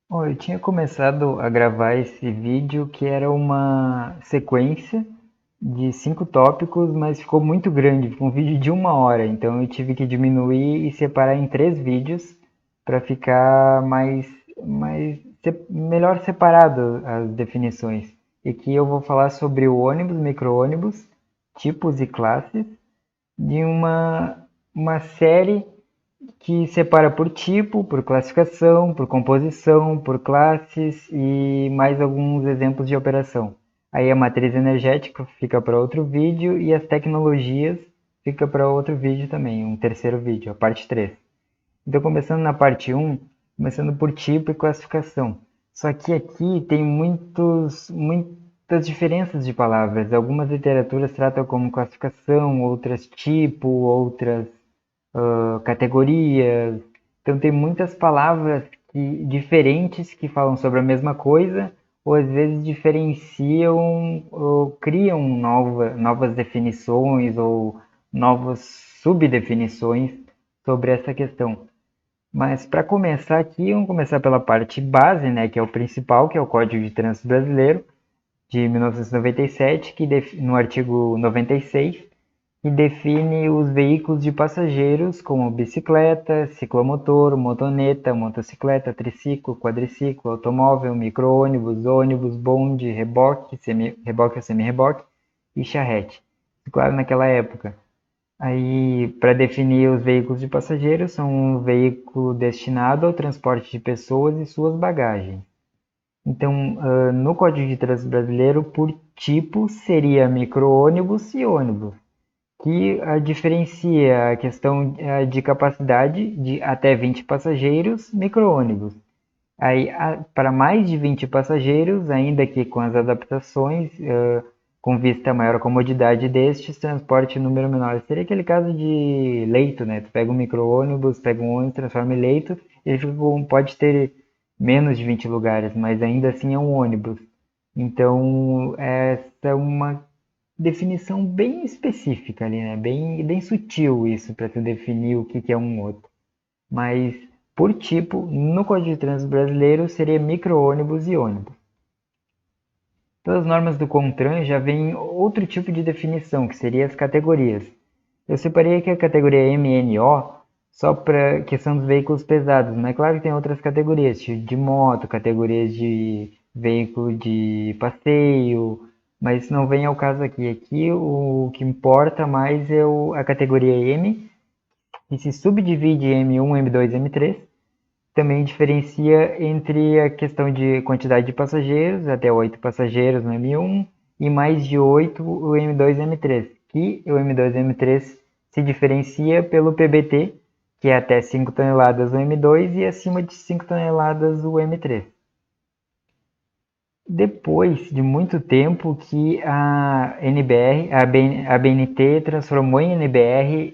Bom, eu tinha começado a gravar esse vídeo que era uma sequência de 5 tópicos, mas ficou muito grande, ficou um vídeo de 1 hora, então eu tive que diminuir e separar em 3 vídeos para ficar melhor separado as definições. E aqui eu vou falar sobre o ônibus, micro-ônibus, tipos e classes de uma série que separa por tipo, por classificação, por composição, por classes e mais alguns exemplos de operação. Aí a matriz energética fica para outro vídeo e as tecnologias fica para outro vídeo também, um terceiro vídeo, a parte 3. Então, começando na parte um, começando por tipo e classificação. Só que aqui tem muitas diferenças de palavras. Algumas literaturas tratam como classificação, outras tipo, outras categorias. Então tem muitas palavras diferentes que falam sobre a mesma coisa, ou às vezes diferenciam ou criam novas definições ou novas subdefinições sobre essa questão. Mas para começar aqui, vamos começar pela parte base, né, que é o principal, que é o Código de Trânsito Brasileiro, de 1997, no artigo 96, que define os veículos de passageiros como bicicleta, ciclomotor, motoneta, motocicleta, triciclo, quadriciclo, automóvel, micro-ônibus, ônibus, bonde, reboque ou semi-reboque e charrete. Claro, naquela época. Aí, para definir os veículos de passageiros, são um veículo destinado ao transporte de pessoas e suas bagagens. Então, no Código de Trânsito Brasileiro, por tipo, seria micro-ônibus e ônibus que diferencia a questão de capacidade de até 20 passageiros, micro-ônibus. Aí, para mais de 20 passageiros, ainda que com as adaptações, com vista a maior comodidade destes, transporte em número menor. Seria aquele caso de leito, né? Tu pega um micro-ônibus, pega um ônibus, transforma em leito, ele pode ter menos de 20 lugares, mas ainda assim é um ônibus. Então, essa é uma definição bem específica ali, né? Bem sutil isso para tu definir o que é um outro. Mas, por tipo, no Código de Trânsito Brasileiro seria micro-ônibus e ônibus. Pelas normas do CONTRAN já vem outro tipo de definição, que seria as categorias. Eu separei aqui a categoria MNO só para questão dos veículos pesados, mas claro que tem outras categorias, tipo de moto, categorias de veículo de passeio, mas isso não vem ao caso aqui. Aqui o que importa mais é a categoria M, que se subdivide em M1, M2 e M3. Também diferencia entre a questão de quantidade de passageiros, até 8 passageiros no M1, e mais de 8 o M2 e M3, que o M2 e M3 se diferencia pelo PBT, que é até 5 toneladas o M2 e acima de 5 toneladas o M3. Depois de muito tempo que a NBR, a BNT transformou em NBR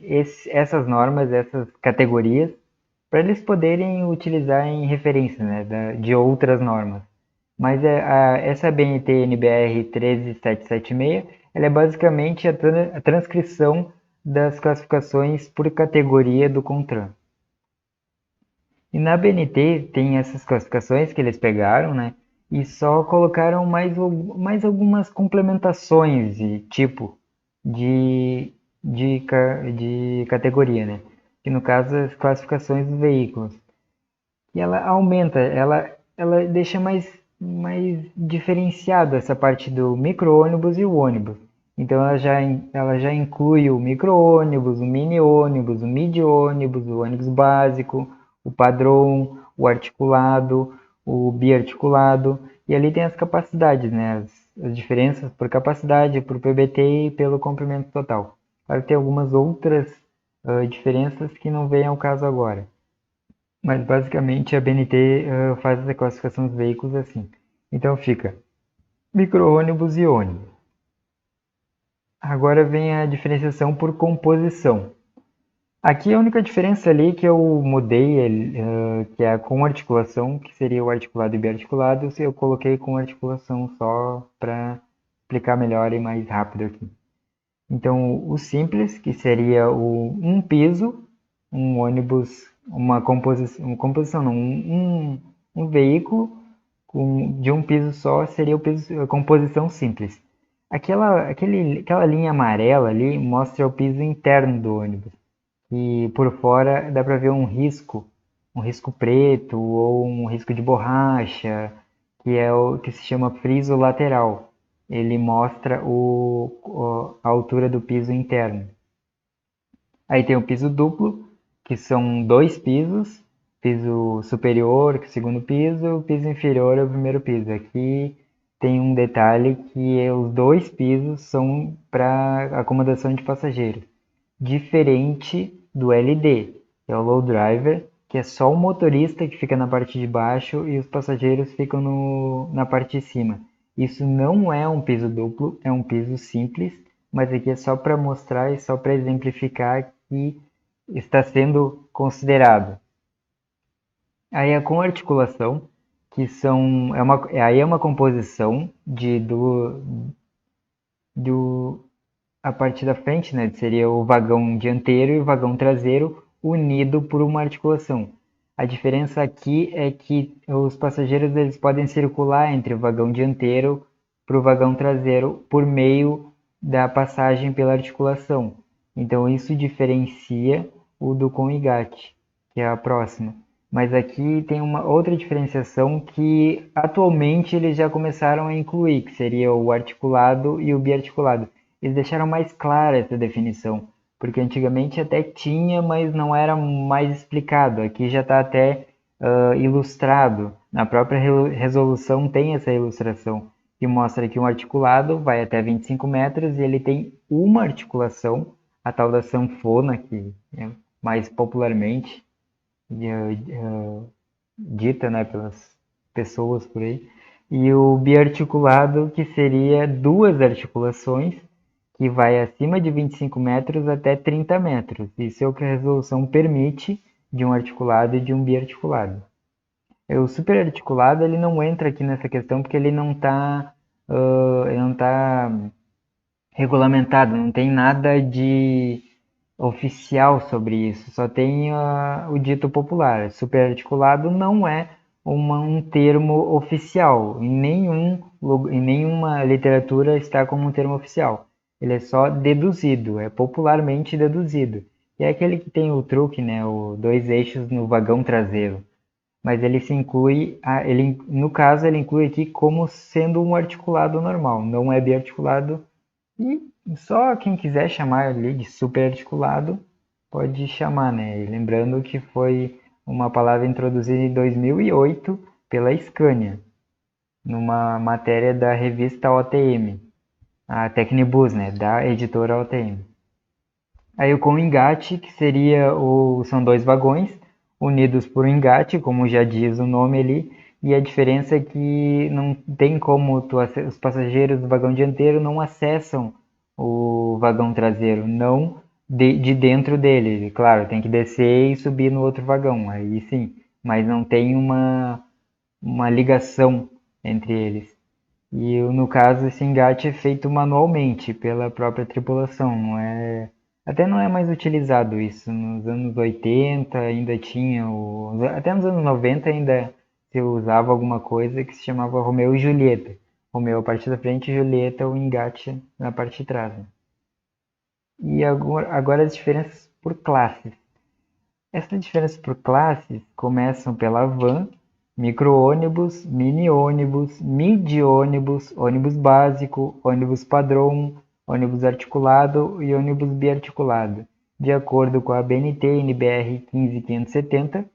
essas normas, essas categorias, para eles poderem utilizar em referência, né, de outras normas. Mas essa BNT NBR 13776, ela é basicamente a transcrição das classificações por categoria do CONTRAN. E na BNT tem essas classificações que eles pegaram, né? E só colocaram mais algumas complementações de tipo de categoria, né? Que no caso as classificações dos veículos. E ela aumenta, ela deixa mais diferenciado essa parte do micro-ônibus e o ônibus. Então ela já inclui o micro-ônibus, o mini-ônibus, o midi-ônibus, o ônibus básico, o padrão, o articulado, o biarticulado. E ali tem as capacidades, né? As diferenças por capacidade, por PBT e pelo comprimento total. Claro que tem algumas outras diferenças que não vêm ao caso agora. Mas basicamente a BNT faz essa classificação dos veículos assim. Então fica micro-ônibus e ônibus. Agora vem a diferenciação por composição. Aqui a única diferença ali que eu mudei, que é com articulação, que seria o articulado e biarticulado, eu coloquei com articulação só para explicar melhor e mais rápido aqui. Então o simples, que seria um piso, um ônibus, uma composição não, Um veículo de um piso só seria a composição simples. Aquela linha amarela ali mostra o piso interno do ônibus. E por fora dá para ver um risco preto ou um risco de borracha, que é o que se chama friso lateral. Ele mostra a altura do piso interno. Aí tem o piso duplo, que são dois pisos, piso superior, que é o segundo piso, o piso inferior é o primeiro piso. Aqui tem um detalhe que os dois pisos são para acomodação de passageiros, diferente do LD, que é o low driver, que é só o motorista que fica na parte de baixo e os passageiros ficam na parte de cima. Isso não é um piso duplo, é um piso simples, mas aqui é só para mostrar e só para exemplificar que está sendo considerado. Aí é com articulação, que aí é uma composição do a parte da frente, né, seria o vagão dianteiro e o vagão traseiro unido por uma articulação. A diferença aqui é que os passageiros eles podem circular entre o vagão dianteiro para o vagão traseiro por meio da passagem pela articulação. Então isso diferencia o do Conigate, que é a próxima. Mas aqui tem uma outra diferenciação que atualmente eles já começaram a incluir, que seria o articulado e o biarticulado. Eles deixaram mais clara essa definição, porque antigamente até tinha, mas não era mais explicado. Aqui já está até ilustrado. Na própria resolução tem essa ilustração, que mostra que um articulado vai até 25 metros e ele tem uma articulação, a tal da sanfona, que é mais popularmente dita, né, pelas pessoas por aí, e o biarticulado, que seria duas articulações, que vai acima de 25 metros até 30 metros. Isso é o que a resolução permite de um articulado e de um biarticulado. O superarticulado ele não entra aqui nessa questão porque ele não tá regulamentado, não tem nada de oficial sobre isso, só tem o dito popular. Superarticulado não é um termo oficial, em nenhuma literatura está como um termo oficial. Ele é só deduzido, é popularmente deduzido. E é aquele que tem o truque, né, o dois eixos no vagão traseiro. Mas ele se inclui, no caso, ele inclui aqui como sendo um articulado normal, não é biarticulado e só quem quiser chamar ali de superarticulado pode chamar, né? E lembrando que foi uma palavra introduzida em 2008 pela Scania, numa matéria da revista OTM, a Tecnibus, né? Da editora OTM. Aí o com engate, que são dois vagões unidos por um engate, como já diz o nome ali, e a diferença é que não tem como os passageiros do vagão dianteiro não acessam o vagão traseiro, não de dentro dele. Claro, tem que descer e subir no outro vagão, aí sim, mas não tem uma ligação entre eles. E no caso, esse engate é feito manualmente pela própria tripulação, até não é mais utilizado isso. Nos anos 80 ainda tinha até nos anos 90 ainda se usava alguma coisa que se chamava Romeu e Julieta. Romeu a parte da frente e Julieta o engate na parte de trás, né? E agora as diferenças por classes. Essas diferenças por classes começam pela van, micro-ônibus, mini-ônibus, midi-ônibus, ônibus básico, ônibus padrão, ônibus articulado e ônibus biarticulado, de acordo com a BNT NBR 15570.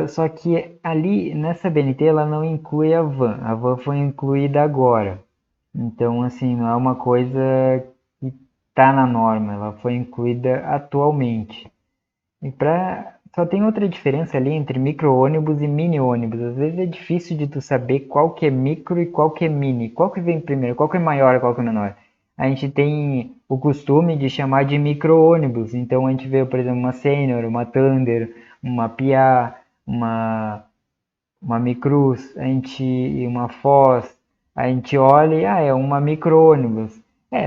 Só que ali nessa BNT ela não inclui a van foi incluída agora. Então, assim, não é uma coisa que está na norma, ela foi incluída atualmente. Só tem outra diferença ali entre micro-ônibus e mini-ônibus. Às vezes é difícil de tu saber qual que é micro e qual que é mini. Qual que vem primeiro, qual que é maior e qual que é menor. A gente tem o costume de chamar de micro-ônibus. Então a gente vê, por exemplo, uma Senior, uma Thunder, uma Pia, uma Micruz, uma Foz. A gente olha e é uma micro-ônibus.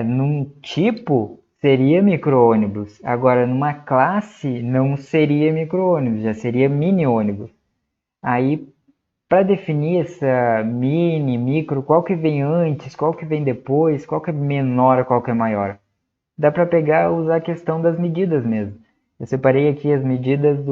Num tipo seria micro-ônibus. Agora, numa classe, não seria micro-ônibus, já seria mini-ônibus. Aí, para definir essa mini, micro, qual que vem antes, qual que vem depois, qual que é menor, qual que é maior. Dá para pegar e usar a questão das medidas mesmo. Eu separei aqui as medidas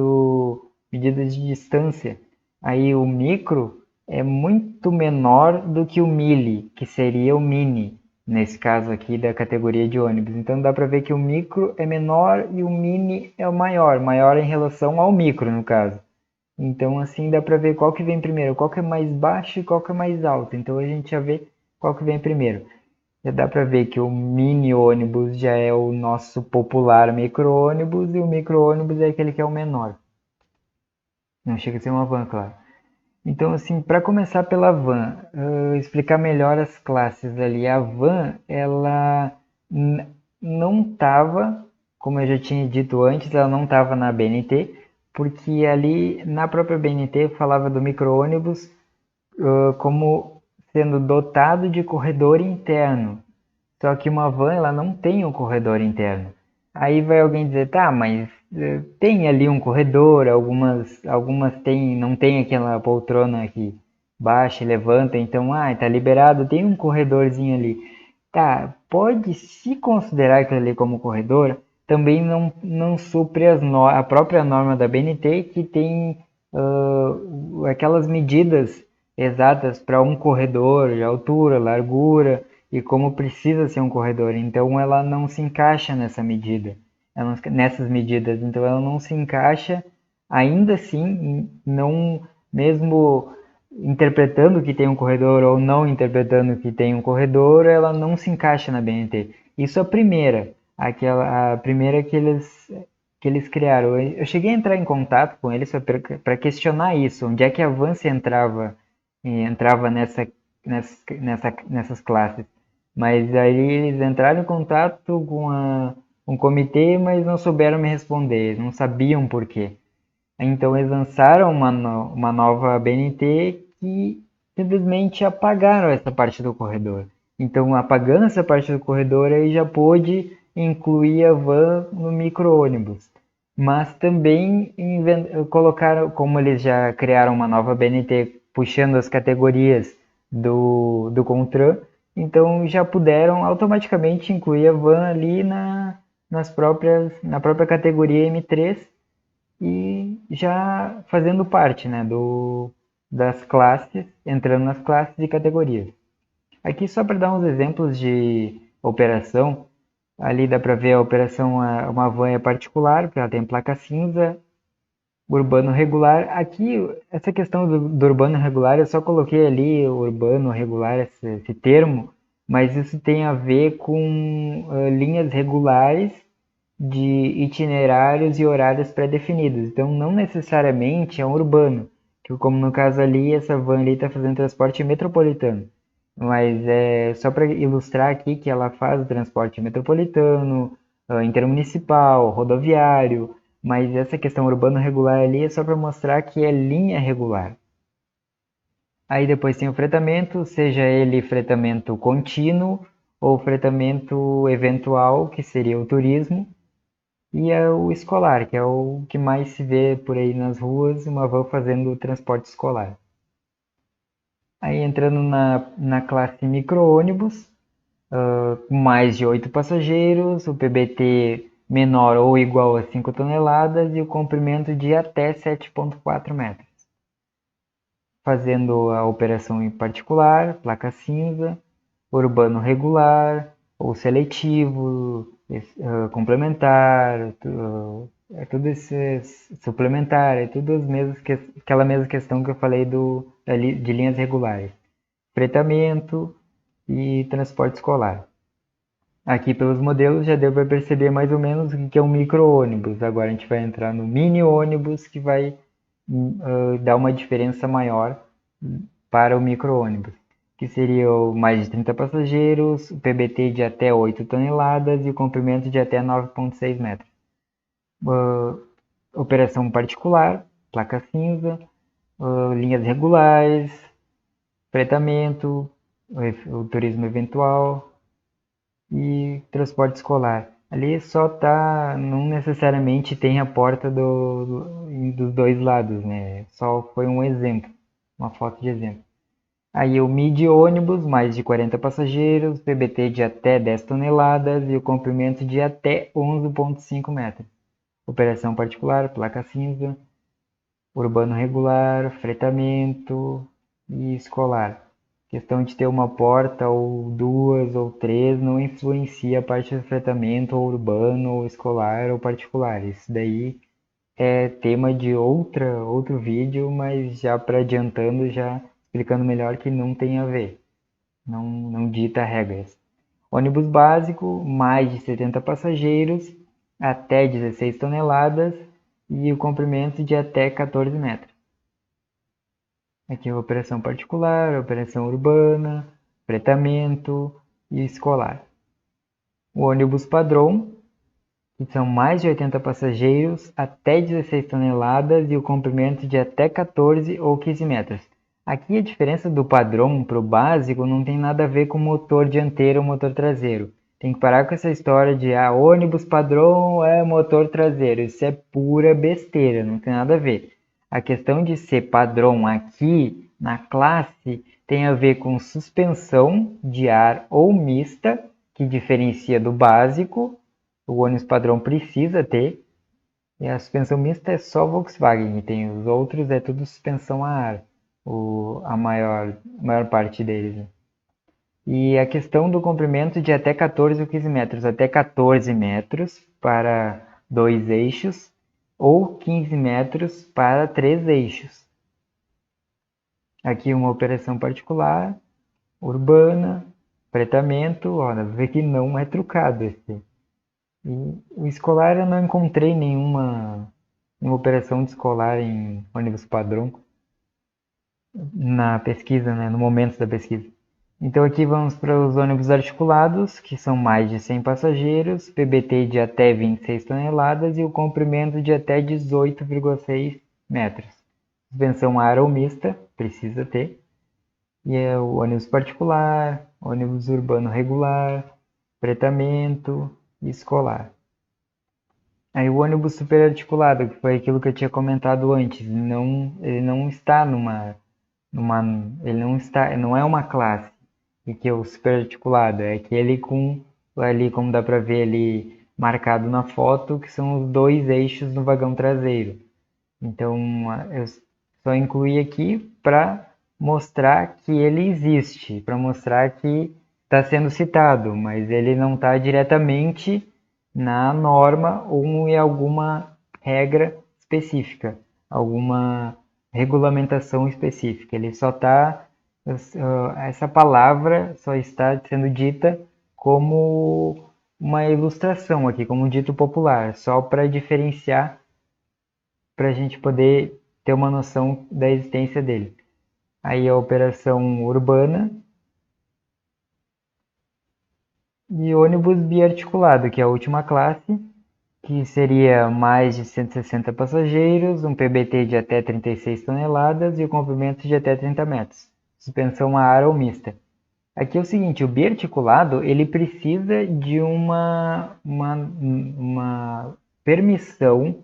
de distância. Aí o micro é muito menor do que o milli, que seria o mini, nesse caso aqui da categoria de ônibus. Então dá para ver que o micro é menor e o mini é o maior, maior em relação ao micro no caso. Então assim dá para ver qual que vem primeiro, qual que é mais baixo e qual que é mais alto. Então a gente já vê qual que vem primeiro. Já dá para ver que o mini ônibus já é o nosso popular micro-ônibus e o micro-ônibus é aquele que é o menor. Não chega a ser uma van, claro. Então, assim, para começar pela van, explicar melhor as classes ali. A van, ela não estava, como eu já tinha dito antes, ela não estava na BNT, porque ali na própria BNT falava do micro-ônibus como sendo dotado de corredor interno. Só que uma van ela não tem um corredor interno. Aí vai alguém dizer, tá, mas tem ali um corredor, algumas tem, não tem aquela poltrona que baixa e levanta, então, tá liberado, tem um corredorzinho ali. Tá, pode se considerar aquilo ali como corredor, também não supre a própria norma da BNT que tem aquelas medidas exatas para um corredor de altura, largura, e como precisa ser um corredor. Então ela não se encaixa nessa medida, nessas medidas. Então ela não se encaixa, ainda assim, não mesmo interpretando que tem um corredor ou não interpretando que tem um corredor, ela não se encaixa na BNT. Isso é a primeira que eles criaram. Eu cheguei a entrar em contato com eles para questionar isso, onde é que a Avance entrava nessas classes. Mas aí eles entraram em contato com um comitê, mas não souberam me responder, não sabiam por quê. Então eles lançaram uma nova BNT que simplesmente apagaram essa parte do corredor. Então, apagando essa parte do corredor, aí já pôde incluir a van no micro-ônibus. Mas também colocaram, como eles já criaram uma nova BNT puxando as categorias do Contran, então já puderam automaticamente incluir a van ali na própria categoria M3 e já fazendo parte, né, das classes, entrando nas classes e categorias. Aqui só para dar uns exemplos de operação, ali dá para ver a operação uma van é particular, porque ela tem placa cinza, urbano regular. Aqui, essa questão do urbano regular, eu só coloquei ali o urbano regular, esse termo, mas isso tem a ver com linhas regulares de itinerários e horários pré-definidos. Então, não necessariamente é um urbano, que como no caso ali, essa van ali está fazendo transporte metropolitano. Mas é só para ilustrar aqui que ela faz o transporte metropolitano, intermunicipal, rodoviário, mas essa questão urbano regular ali é só para mostrar que é linha regular. Aí depois tem o fretamento, seja ele fretamento contínuo ou fretamento eventual, que seria o turismo, e é o escolar, que é o que mais se vê por aí nas ruas, uma van fazendo o transporte escolar. Aí entrando na classe micro-ônibus, com mais de 8 passageiros, o PBT menor ou igual a 5 toneladas e o comprimento de até 7,4 metros. Fazendo a operação em particular, placa cinza, urbano regular ou seletivo, complementar, é tudo esse suplementar, é tudo aquela mesma questão que eu falei de linhas regulares. Fretamento e transporte escolar. Aqui pelos modelos já deu para perceber mais ou menos o que é um micro-ônibus. Agora a gente vai entrar no mini-ônibus que vai dar uma diferença maior para o micro-ônibus, que seria mais de 30 passageiros, o PBT de até 8 toneladas e o comprimento de até 9,6 metros. Operação particular, placa cinza, linhas regulares, fretamento, o turismo eventual e transporte escolar. Ali só tá, não necessariamente tem a porta dos dois lados, né? Só foi um exemplo. uma foto de exemplo. Aí o midi ônibus, mais de 40 passageiros, PBT de até 10 toneladas e o comprimento de até 11,5 metros. Operação particular, placa cinza, urbano regular, fretamento e escolar. Questão de ter uma porta ou duas ou três não influencia a parte do fretamento ou urbano ou escolar ou particular. Isso daí é tema de outro vídeo, mas já para adiantando, já explicando melhor que não tem a ver, não dita regras. Ônibus básico, mais de 70 passageiros, até 16 toneladas e o comprimento de até 14 metros. Aqui a operação particular, operação urbana, fretamento e escolar. O ônibus padrão, que são mais de 80 passageiros, até 16 toneladas e o comprimento de até 14 ou 15 metros. Aqui a diferença do padrão para o básico não tem nada a ver com motor dianteiro ou motor traseiro. Tem que parar com essa história de ônibus padrão é motor traseiro. Isso é pura besteira, não tem nada a ver. A questão de ser padrão aqui na classe tem a ver com suspensão de ar ou mista, que diferencia do básico. O ônibus padrão precisa ter. E a suspensão mista é só Volkswagen. E tem os outros, é tudo suspensão a ar. A maior parte deles. Né? E a questão do comprimento de até 14 ou 15 metros. Até 14 metros para 2 eixos ou 15 metros para 3 eixos. Aqui uma operação particular, urbana, fretamento. Olha, vê que não é trucado esse. E o escolar eu não encontrei nenhuma operação de escolar em ônibus padrão na pesquisa, né, no momento da pesquisa. Então aqui vamos para os ônibus articulados, que são mais de 100 passageiros, PBT de até 26 toneladas e o comprimento de até 18,6 metros. Suspensão ar ou mista, precisa ter. E é o ônibus particular, ônibus urbano regular, fretamento e escolar. Aí o ônibus superarticulado, que foi aquilo que eu tinha comentado antes, ele não está ele não é uma classe, e que é o superarticulado, é aquele com ali, como dá para ver ali marcado na foto, que são os dois eixos no vagão traseiro. Então eu só incluí aqui para mostrar que ele existe, para mostrar que está sendo citado, mas ele não está diretamente na norma ou em alguma regra específica, alguma regulamentação específica. Ele só está, essa palavra só está sendo dita como uma ilustração aqui, como um dito popular, só para diferenciar, para a gente poder ter uma noção da existência dele. Aí a operação urbana e ônibus biarticulado, que é a última classe, que seria mais de 160 passageiros, um PBT de até 36 toneladas e o comprimento de até 30 metros. Suspensão a ar ou mista. Aqui é o seguinte, o biarticulado ele precisa de uma permissão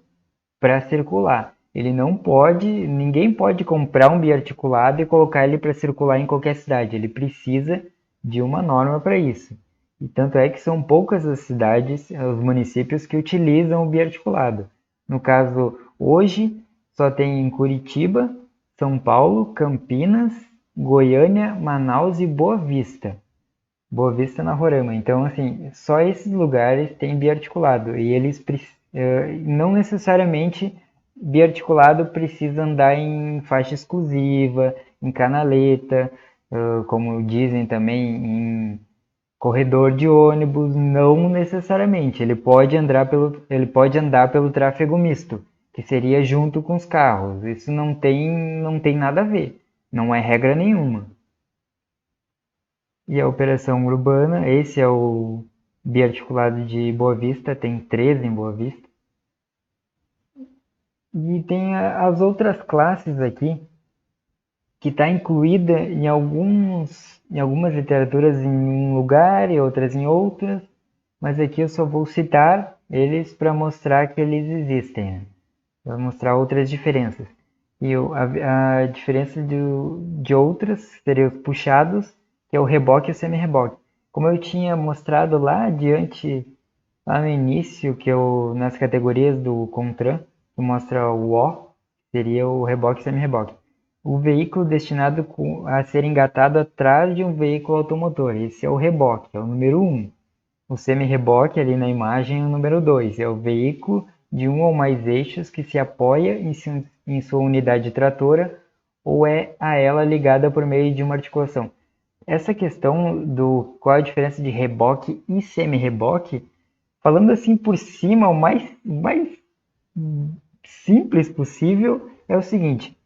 para circular. Ele não pode, ninguém pode comprar um biarticulado e colocar ele para circular em qualquer cidade. Ele precisa de uma norma para isso. E tanto é que são poucas as cidades, os municípios que utilizam o biarticulado. No caso, hoje só tem em Curitiba, São Paulo, Campinas, Goiânia, Manaus e Boa Vista. Boa Vista na Roraima. Então, assim, só esses lugares têm biarticulado. E eles não necessariamente biarticulado precisa andar em faixa exclusiva, em canaleta, como dizem também, em corredor de ônibus, não necessariamente. Ele pode andar pelo tráfego misto, que seria junto com os carros. Isso não tem nada a ver. Não é regra nenhuma. E a operação urbana, esse é o biarticulado de Boa Vista, tem 13 em Boa Vista. E tem as outras classes aqui, que está incluída em algumas literaturas em um lugar e outras em outras, mas aqui eu só vou citar eles para mostrar que eles existem, para mostrar outras diferenças. A diferença de outras seria os puxados, que é o reboque e o semi-reboque. Como eu tinha mostrado lá adiante, lá no início, nas categorias do Contran, que mostra o O, seria o reboque e semi-reboque. O veículo destinado a ser engatado atrás de um veículo automotor. Esse é o reboque, é o número um. O semi-reboque ali na imagem é o número 2, é o veículo de um ou mais eixos que se apoia em sua unidade tratora ou é a ela ligada por meio de uma articulação. Essa questão do qual a diferença de reboque e semi-reboque, falando assim por cima, o mais simples possível é o seguinte: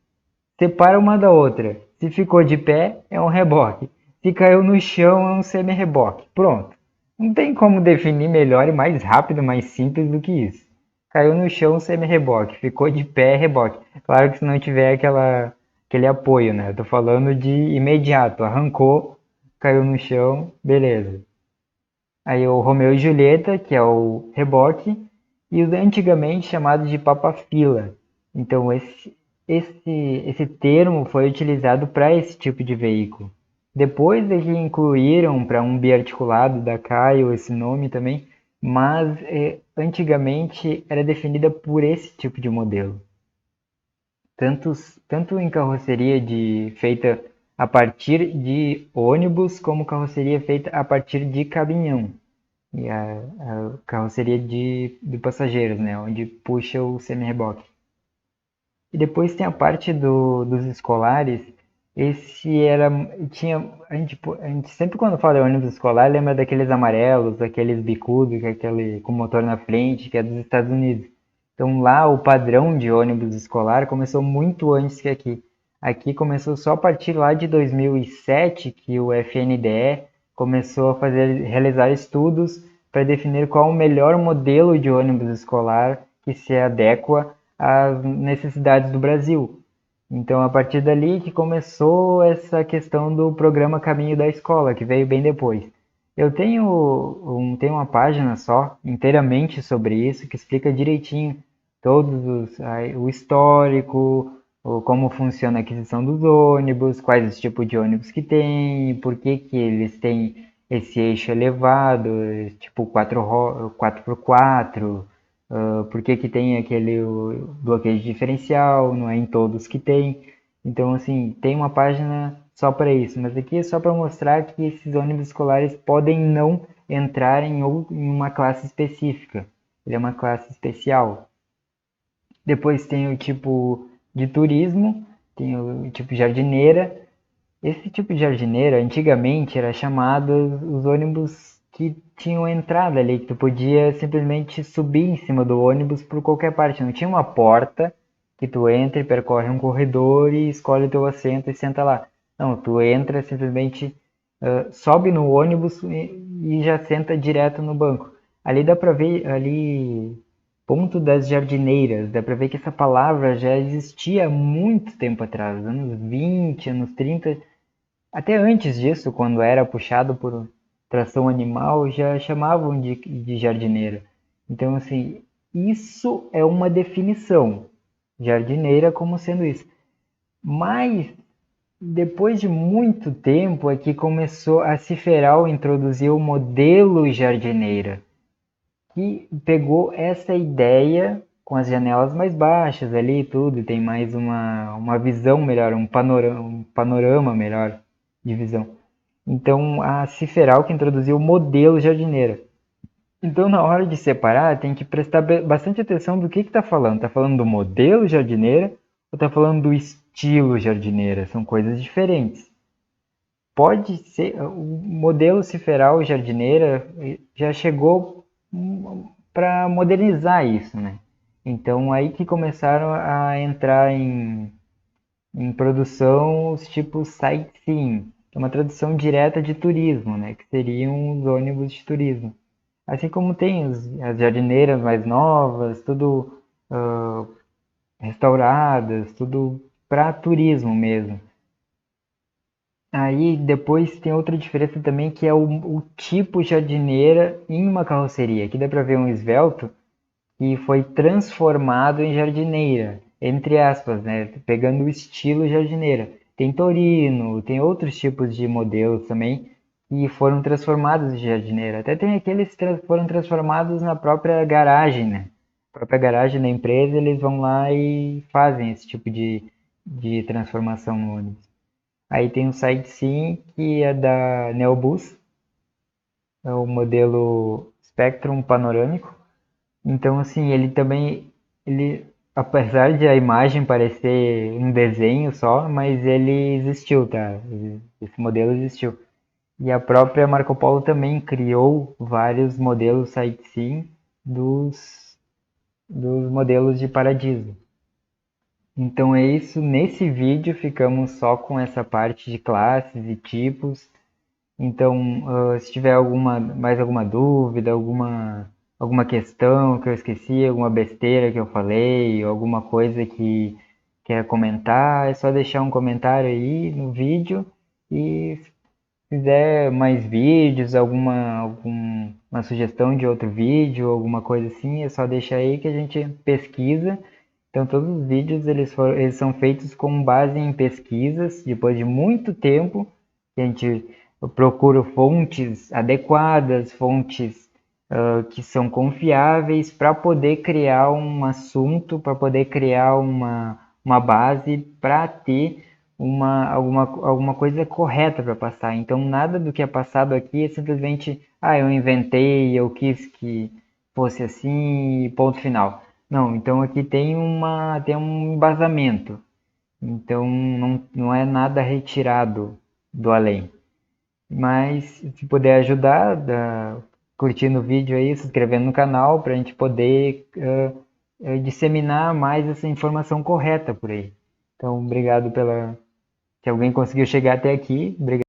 separa uma da outra. Se ficou de pé, é um reboque. Se caiu no chão, é um semi-reboque. Pronto. Não tem como definir melhor e mais rápido, mais simples do que isso. Caiu no chão, semi-reboque. Ficou de pé, reboque. Claro que se não tiver aquele apoio, né? Eu tô falando de imediato. Arrancou, caiu no chão, beleza. Aí o Romeu e Julieta, que é o reboque, e os antigamente chamados de papa-fila. Então esse termo foi utilizado para esse tipo de veículo. Depois é que incluíram para um biarticulado da Caio esse nome também, mas antigamente era definida por esse tipo de modelo. Tanto em carroceria feita a partir de ônibus, como carroceria feita a partir de caminhão. E a carroceria de passageiros, né? Onde puxa o semi-reboque. E depois tem a parte dos escolares. Esse era. Tinha. A gente sempre quando fala de ônibus escolar lembra daqueles amarelos, daqueles bicudos, que é aquele com motor na frente, que é dos Estados Unidos. Então lá o padrão de ônibus escolar começou muito antes que aqui. Aqui começou só a partir lá de 2007 que o FNDE começou a realizar estudos para definir qual o melhor modelo de ônibus escolar que se adequa às necessidades do Brasil. Então, a partir dali que começou essa questão do programa Caminho da Escola, que veio bem depois. Eu tenho uma página só, inteiramente sobre isso, que explica direitinho o histórico, como funciona a aquisição dos ônibus, quais os tipos de ônibus que tem, por que que eles têm esse eixo elevado, tipo 4x4, por que que tem aquele bloqueio de diferencial, não é em todos que tem. Então, assim, tem uma página só para isso, mas aqui é só para mostrar que esses ônibus escolares podem não entrar em uma classe específica. Ele é uma classe especial. Depois tem o tipo de turismo, tem o tipo jardineira. Esse tipo de jardineira, antigamente, era chamado os ônibus que tinham entrada ali, que tu podia simplesmente subir em cima do ônibus por qualquer parte. Não tinha uma porta que tu entra e percorre um corredor e escolhe o teu assento e senta lá. Não, tu entra simplesmente, sobe no ônibus e já senta direto no banco. Ali dá pra ver, ali, ponto das jardineiras, dá pra ver que essa palavra já existia há muito tempo atrás, anos 20, anos 30. Até antes disso, quando era puxado por tração animal, já chamavam de jardineira. Então, assim, isso é uma definição. Jardineira como sendo isso. Mas, depois de muito tempo, é que começou a Ciferal introduzir o modelo jardineira, que pegou essa ideia com as janelas mais baixas ali e tudo, e tem mais uma visão melhor, um panorama melhor de visão. Então, a Ciferal que introduziu o modelo jardineira. Então, na hora de separar, tem que prestar bastante atenção do que está falando. Está falando do modelo jardineira ou está falando do estilo jardineira? São coisas diferentes. Pode ser, o modelo Ciferal jardineira já chegou para modernizar isso, né? Então, aí que começaram a entrar em produção os tipos sightseeing, que é uma tradução direta de turismo, né? Que seriam os ônibus de turismo. Assim como tem as jardineiras mais novas, tudo restauradas, tudo para turismo mesmo. Aí depois tem outra diferença também que é o tipo jardineira em uma carroceria. Aqui dá para ver um esvelto que foi transformado em jardineira. entre aspas, né? Pegando o estilo jardineira. Tem Torino, tem outros tipos de modelos também que foram transformados em jardineira. Até tem aqueles que foram transformados na própria garagem, né? A própria garagem da empresa, eles vão lá e fazem esse tipo de transformação no ônibus. Aí tem o Sightseeing, que é da Neobus, é o modelo Spectrum panorâmico. Então, assim, ele também, ele, apesar de a imagem parecer um desenho só, mas ele existiu, tá? Esse modelo existiu. E a própria Marco Polo também criou vários modelos sightseeing dos modelos de Paradiso. Então é isso. Nesse vídeo ficamos só com essa parte de classes e tipos. Então, se tiver mais alguma dúvida, alguma questão que eu esqueci, alguma besteira que eu falei, ou alguma coisa que quer comentar, é só deixar um comentário aí no vídeo. E se quiser mais vídeos, alguma sugestão de outro vídeo, alguma coisa assim, é só deixar aí que a gente pesquisa. Então, todos os vídeos eles são feitos com base em pesquisas, depois de muito tempo, que a gente procura fontes adequadas, fontes que são confiáveis para poder criar um assunto, para poder criar uma base para ter alguma coisa correta para passar. Então, nada do que é passado aqui é simplesmente, eu inventei, eu quis que fosse assim, e ponto final. Não, então aqui tem um embasamento. Então não é nada retirado do além. Mas se puder ajudar, curtindo o vídeo aí, se inscrevendo no canal, para a gente poder disseminar mais essa informação correta por aí. Então, obrigado pela. Se alguém conseguiu chegar até aqui, obrigado.